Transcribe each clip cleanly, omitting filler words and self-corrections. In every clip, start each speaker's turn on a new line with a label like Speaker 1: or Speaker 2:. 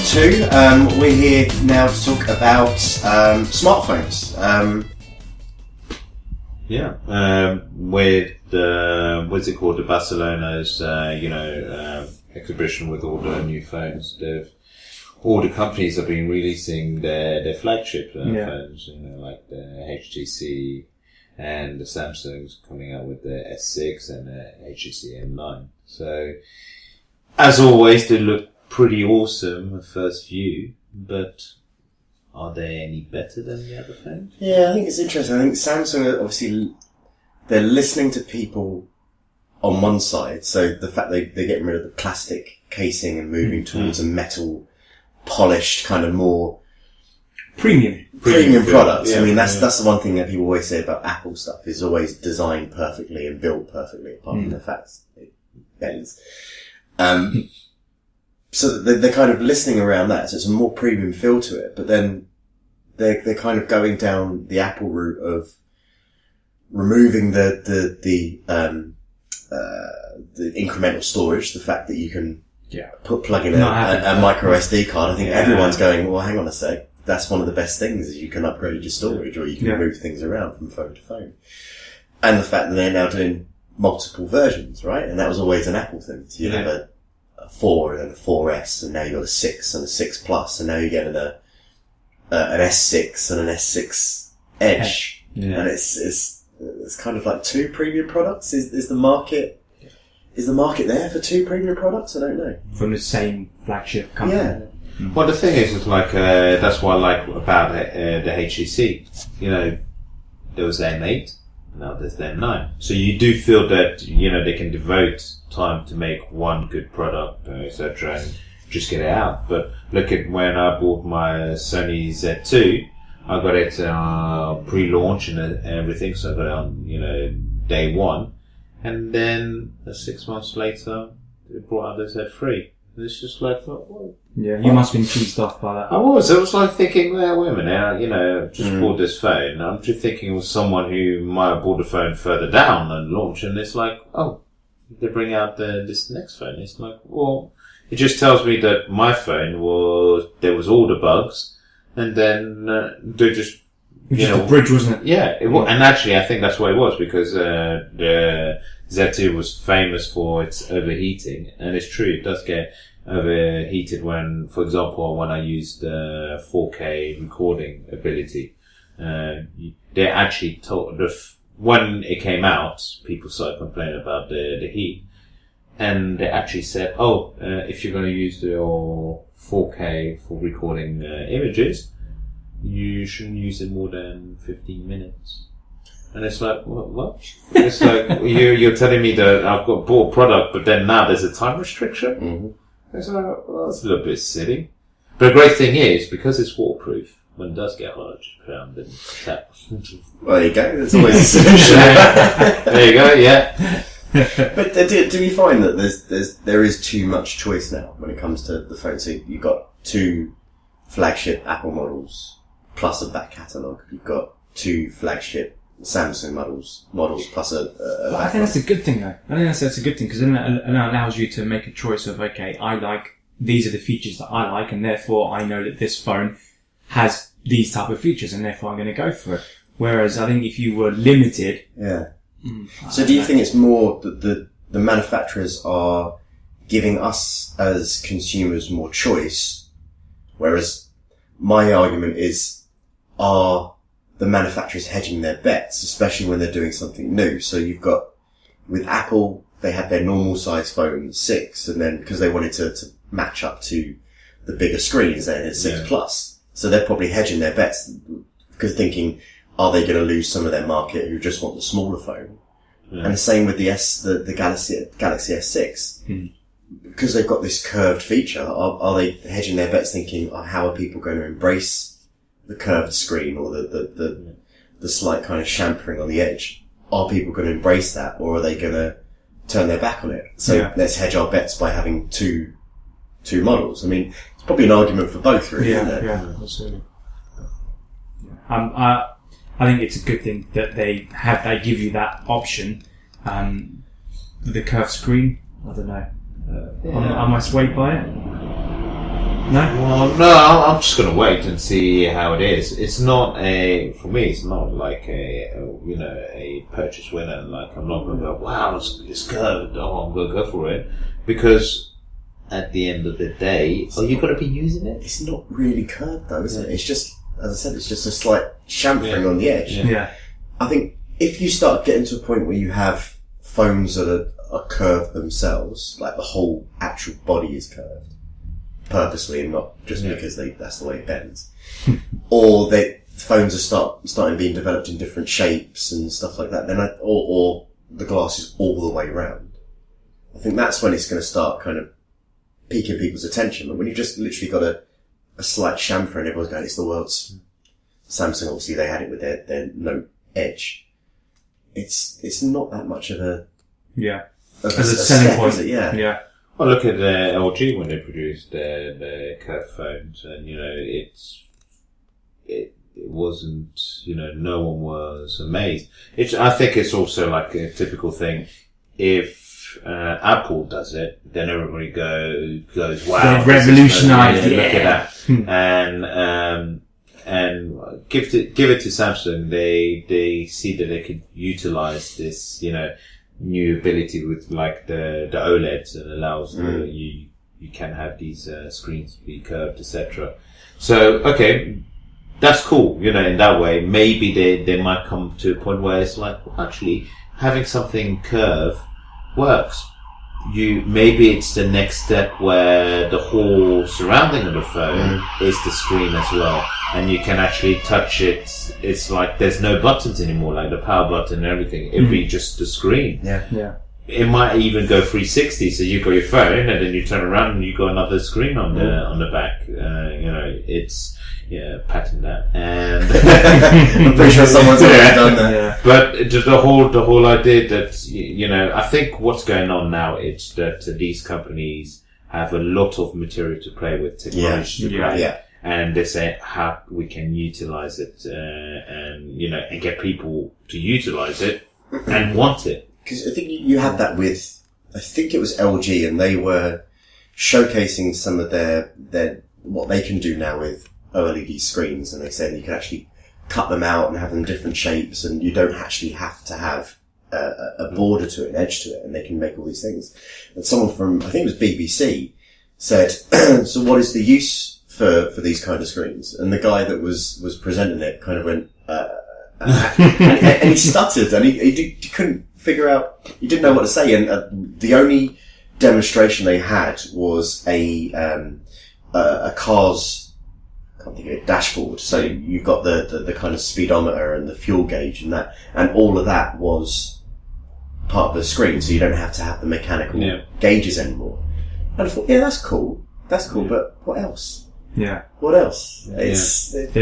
Speaker 1: two. We're here now to talk about smartphones.
Speaker 2: With the what's it called? The Barcelona's exhibition with all the new phones. All the companies have been releasing their flagship phones. Like the HTC and the Samsung's coming out with the S6 and the HTC M9. So, as always, they look pretty awesome at first view, but are they any better than the other phones?
Speaker 1: Yeah, I think it's interesting. I think Samsung, obviously, they're listening to people on one side. So the fact they're getting rid of the plastic casing and moving towards a metal, polished, kind of more
Speaker 3: premium
Speaker 1: products. I mean, that's the one thing that people always say about Apple stuff, is always designed perfectly and built perfectly, apart from the fact it bends. So they're kind of listening around that, so it's a more premium feel to it, but then they're kind of going down the Apple route of removing the incremental storage, the fact that you can plug in a micro SD card. I think everyone's going, well, hang on a sec, that's one of the best things, is you can upgrade your storage, or you can move things around from phone to phone. And the fact that they're now doing multiple versions, right? And that was always an Apple thing. So you have a 4 and then a 4S, and now you've got a 6 and a 6 Plus, and now you're getting an S6 and an S6 Edge. And it's kind of like two premium products. Is the market there for two premium products? I don't know.
Speaker 3: From the same flagship company.
Speaker 1: Yeah.
Speaker 2: Well, the thing is like, that's what I like about the HTC. There was the M8, now there's the M9. So you do feel that, they can devote time to make one good product, etc., and just get it out. But look at when I bought my Sony Z2, I got it pre-launch and everything, so I got it on, day one. And then 6 months later, they brought out the Z3. And it's just like, what?
Speaker 3: Yeah, you must have been cheesed off by that.
Speaker 2: I was like thinking, well, wait a minute, just bought this phone. I'm just thinking of someone who might have bought the phone further down and launched, and it's like, oh, they bring out this next phone. It's like, well, it just tells me that my phone there was all the bugs, and then they just,
Speaker 3: the bridge, wasn't it?
Speaker 2: Yeah, and actually I think that's what it was, because the Z2 was famous for its overheating, and it's true, it does get overheated when, for example, when I used 4K recording ability. They actually told when it came out, people started complaining about the heat, and they actually said, if you're going to use your 4K for recording images, you shouldn't use it more than 15 minutes. And it's like, what? It's like, you're telling me that I've got bought product, but then now there's a time restriction?
Speaker 1: Mm-hmm.
Speaker 2: It's like, well, that's a little bit silly. But the great thing is, because it's waterproof, when it does get hot, just put it on the tap.
Speaker 1: Well, there you go. There's always a solution.
Speaker 2: There you go, yeah.
Speaker 1: But do we find that there is too much choice now when it comes to the phone? So you've got two flagship Apple models plus a back catalogue. You've got two flagship Samsung models plus a
Speaker 3: I think that's a good thing, though. I think that's a good thing, because then it allows you to make a choice of, okay, these are the features that I like, and therefore I know that this phone has these type of features, and therefore I'm going to go for it. Whereas I think if you were limited...
Speaker 1: Yeah. So do you think it's more that the manufacturers are giving us as consumers more choice, whereas my argument is, are the manufacturers hedging their bets, especially when they're doing something new? So you've got, with Apple, they had their normal size phone 6, and then because they wanted to match up to the bigger screens, they had 6 Plus. So they're probably hedging their bets, because thinking, are they going to lose some of their market who just want the smaller phone? Yeah. And the same with the Galaxy S6. Because they've got this curved feature, are they hedging their bets thinking, how are people going to embrace the curved screen, or the slight kind of chamfering on the edge? Are people going to embrace that, or are they going to turn their back on it? So let's hedge our bets by having two models. I mean, it's probably an argument for both, really, isn't it?
Speaker 3: Yeah, absolutely. I think it's a good thing that they give you that option. The curved screen, I don't know. Am I swayed by it? No?
Speaker 2: Well, no, I'm just going to wait and see how it is. It's not for me, it's not like a purchase winner. Like, I'm not going to go, wow, it's curved. Oh, I'm going to go for it. Because at the end of the day, you've got to be using it.
Speaker 1: It's not really curved though, is it? It's just, as I said, it's just a slight chamfering on the edge.
Speaker 3: Yeah.
Speaker 1: I think if you start getting to a point where you have phones that are curved themselves, like the whole actual body is curved, purposely and not just because that's the way it bends, or phones are starting being developed in different shapes and stuff like that, then or the glass is all the way round. I think that's when it's going to start kind of piquing people's attention. But when you've just literally got a slight chamfer and everyone's going, it's the world's Samsung, obviously they had it with their Note Edge. It's not that much of a
Speaker 3: as a selling
Speaker 1: step,
Speaker 3: point.
Speaker 1: is it? Yeah.
Speaker 2: Well, look at LG when they produced their curved phones, and it wasn't, no one was amazed. I think it's also like a typical thing. If Apple does it, then everybody goes, wow,
Speaker 3: they've revolutionised it.
Speaker 2: Look at that, and give it to Samsung. They see that they could utilize this, new ability with like the OLEDs, and allows you can have these screens be curved, etc. So okay, that's cool. In that way, maybe they might come to a point where it's like, well, actually having something curve works. Maybe it's the next step where the whole surrounding of the phone is the screen as well, and you can actually touch it. It's like there's no buttons anymore, like the power button and everything. It'd be just the screen.
Speaker 3: Yeah.
Speaker 2: It might even go 360, so you got your phone and then you turn around and you got another screen on the back. It's patent that, and
Speaker 1: I'm pretty sure someone's already done that.
Speaker 3: Yeah.
Speaker 2: But the whole idea that I think what's going on now is that these companies have a lot of material to play with, technology to play, and they say how we can utilize it, and get people to utilize it and want it.
Speaker 1: Because I think you had that with, I think it was LG, and they were showcasing some of their what they can do now with OLED screens, and they said you can actually cut them out and have them different shapes, and you don't actually have to have a border to it, an edge to it, and they can make all these things. And someone from, I think it was BBC, said, so what is the use for these kind of screens? And the guy that was presenting it kind of went, and he stuttered, and he couldn't figure out, he didn't know what to say, and the only demonstration they had was a car's, I can't think of it, dashboard. So you've got the kind of speedometer and the fuel gauge and that, and all of that was part of the screen, so you don't have to have the mechanical gauges anymore. And I thought, that's cool, but what else?
Speaker 3: Yeah.
Speaker 1: What else?
Speaker 3: They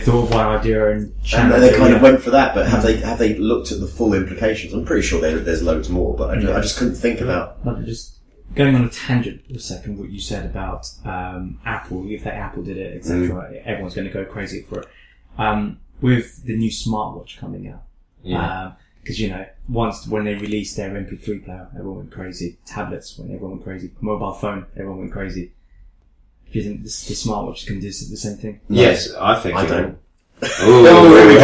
Speaker 3: thought of one idea and
Speaker 1: they kind of went for that, but have they looked at the full implications? I'm pretty sure there's loads more, but I just couldn't think about.
Speaker 3: Just going on a tangent for a second, what you said about Apple, if Apple did it, etc., everyone's going to go crazy for it. With the new smartwatch coming out, because once when they released their MP3 player, everyone went crazy. Tablets, when everyone went crazy. Mobile phone, everyone went crazy. Do you think the smartwatch can do the same thing?
Speaker 2: Yes, I think
Speaker 1: I
Speaker 2: it
Speaker 1: don't.
Speaker 2: will.
Speaker 1: Oh, here we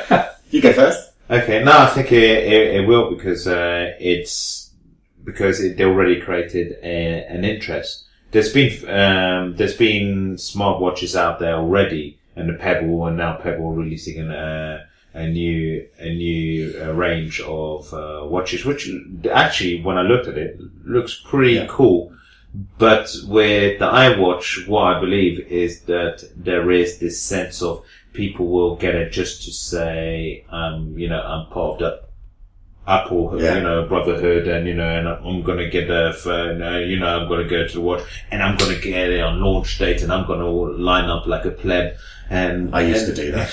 Speaker 1: go. You go first.
Speaker 2: Okay, no, I think it will, because they already created an interest. There's been smartwatches out there already, and the Pebble, and now Pebble releasing a new range of watches, which actually, when I looked at it, looks pretty cool. But with the iWatch, what I believe is that there is this sense of people will get it just to say, I'm part of the Apple, brotherhood, and I'm gonna get the phone, I'm gonna go to the watch, and I'm gonna get it on launch date, and I'm gonna line up like a pleb. And
Speaker 1: I used to do that.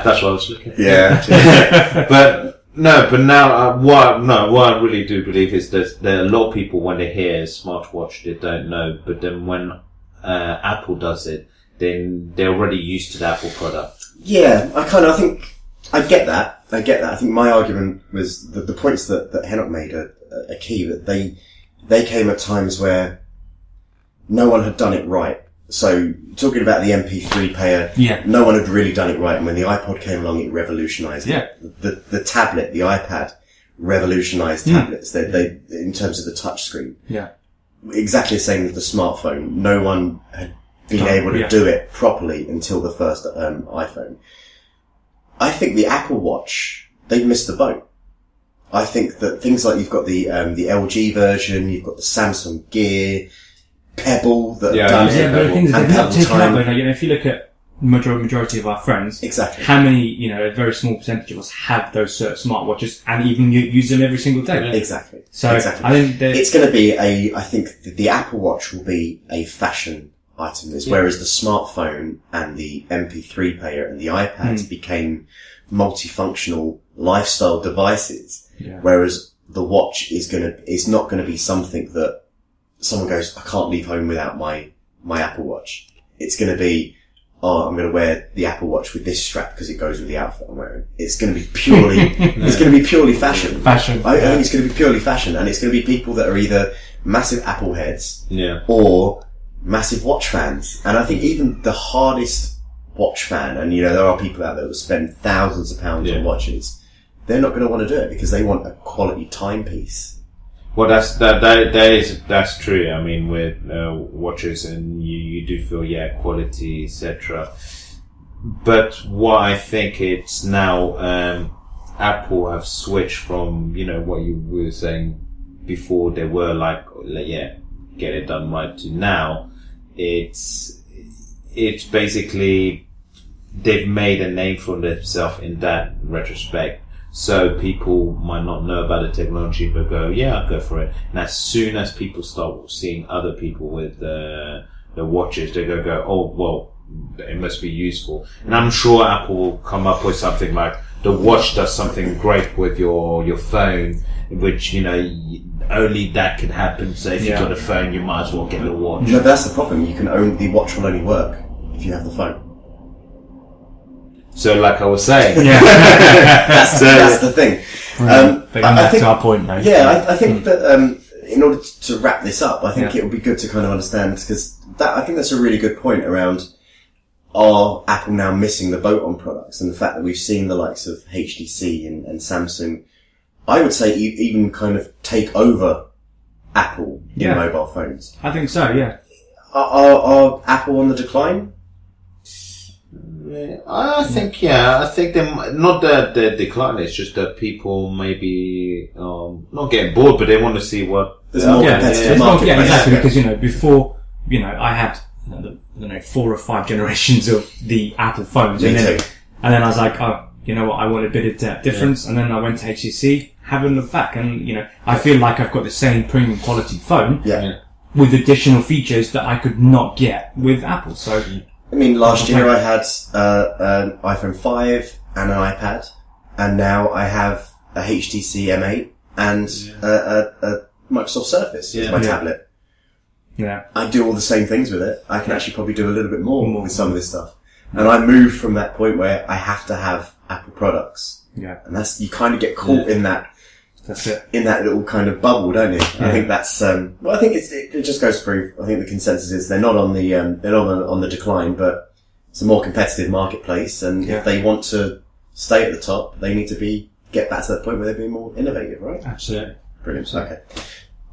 Speaker 2: That's what I was looking at.
Speaker 1: Yeah.
Speaker 2: But now, what I really do believe is that there are a lot of people, when they hear smartwatch, they don't know, but then when Apple does it, then they're already used to the Apple product.
Speaker 1: Yeah, I think I get that. I think my argument was that the points that Henok made are key, that they came at times where no one had done it right. So, talking about the MP3 player,
Speaker 3: Yeah.
Speaker 1: no one had really done it right. And when the iPod came along, it revolutionized
Speaker 3: Yeah.
Speaker 1: it. The tablet, the iPad, revolutionized tablets. They, in terms of the touch screen.
Speaker 3: Yeah.
Speaker 1: Exactly the same with the smartphone. No one had been able to
Speaker 3: Yeah.
Speaker 1: do it properly until the first iPhone. I think the Apple Watch, they've missed the boat. I think that things like you've got the LG version, you've got the Samsung Gear, Pebble that
Speaker 2: Yeah,
Speaker 1: have done
Speaker 2: yeah,
Speaker 1: it.
Speaker 3: Yeah, but the thing is,
Speaker 1: and
Speaker 3: they've not
Speaker 1: Pebble
Speaker 3: taken
Speaker 1: Time.
Speaker 3: up, if you look at majority of our friends,
Speaker 1: Exactly.
Speaker 3: how many, a very small percentage of us have those smartwatches and even use them every single day.
Speaker 1: Exactly.
Speaker 3: So,
Speaker 1: exactly.
Speaker 3: I think that
Speaker 1: It's going to be I think the Apple Watch will be a fashion item, whereas the smartphone and the MP3 player and the iPads became multifunctional lifestyle devices.
Speaker 3: Yeah.
Speaker 1: Whereas the watch is not going to be something that someone goes, I can't leave home without my Apple Watch. It's going to be, I'm going to wear the Apple Watch with this strap because it goes with the outfit I'm wearing. It's going to be purely, it's going to be purely fashion.
Speaker 3: fashion.
Speaker 1: I think it's going to be purely fashion, and it's going to be people that are either massive Apple heads or massive watch fans. And I think even the hardest watch fan, and there are people out there that spend thousands of pounds on watches, they're not going to want to do it because they want a quality timepiece.
Speaker 2: Well, that's true. I mean, with watches, and you do feel quality, etc. But what I think it's now, Apple have switched from what you were saying before. They were like, get it done right, to now. It's basically they've made a name for themselves in that retrospect. So people might not know about the technology, but go, I'll go for it. And as soon as people start seeing other people with the watches, they go, oh, well, it must be useful. And I'm sure Apple will come up with something like the watch does something great with your phone, which, only that can happen. So if you've got a phone, you might as well get the watch.
Speaker 1: No, but that's the problem. The watch will only work if you have the phone.
Speaker 2: So, like I was saying,
Speaker 1: That's the thing.
Speaker 3: But going back to our point, though.
Speaker 1: I think that in order to wrap this up, I think it would be good to kind of understand, because I think that's a really good point around, are Apple now missing the boat on products, and the fact that we've seen the likes of HTC and Samsung, I would say even kind of take over Apple in mobile phones.
Speaker 3: I think so, yeah.
Speaker 1: Are Apple on the decline?
Speaker 2: I think they not that they're declining. It's just that people maybe not getting bored, but they want to see what
Speaker 1: There's more competitive market.
Speaker 3: Exactly. Because before I had 4 or 5 generations of the Apple phones, and then I was like, oh, you know what, I want a bit of difference, and then I went to HTC, haven't looked back, and I feel like I've got the same premium quality phone with additional features that I could not get with Apple. So.
Speaker 1: I mean, last year I had an iPhone 5 and an iPad, and now I have a HTC M8 and a Microsoft Surface as my tablet.
Speaker 3: Yeah.
Speaker 1: I do all the same things with it. I can actually probably do a little bit more with some of this stuff. And I moved from that point where I have to have Apple products.
Speaker 3: Yeah.
Speaker 1: And you kind of get caught in that.
Speaker 3: That's it.
Speaker 1: In that little kind of bubble, don't you? Yeah. I think that's, I think it just goes through. I think the consensus is they're not on the decline, but it's a more competitive marketplace, and if they want to stay at the top, they need to get back to that point where they're being more innovative, right?
Speaker 3: Absolutely.
Speaker 1: Brilliant. Okay.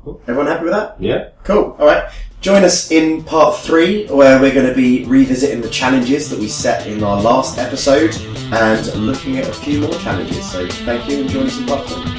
Speaker 1: Cool. Everyone happy with that?
Speaker 2: Yeah.
Speaker 1: Cool. Alright. Join us in part 3, where we're going to be revisiting the challenges that we set in our last episode and looking at a few more challenges. So thank you, and join us in part 3.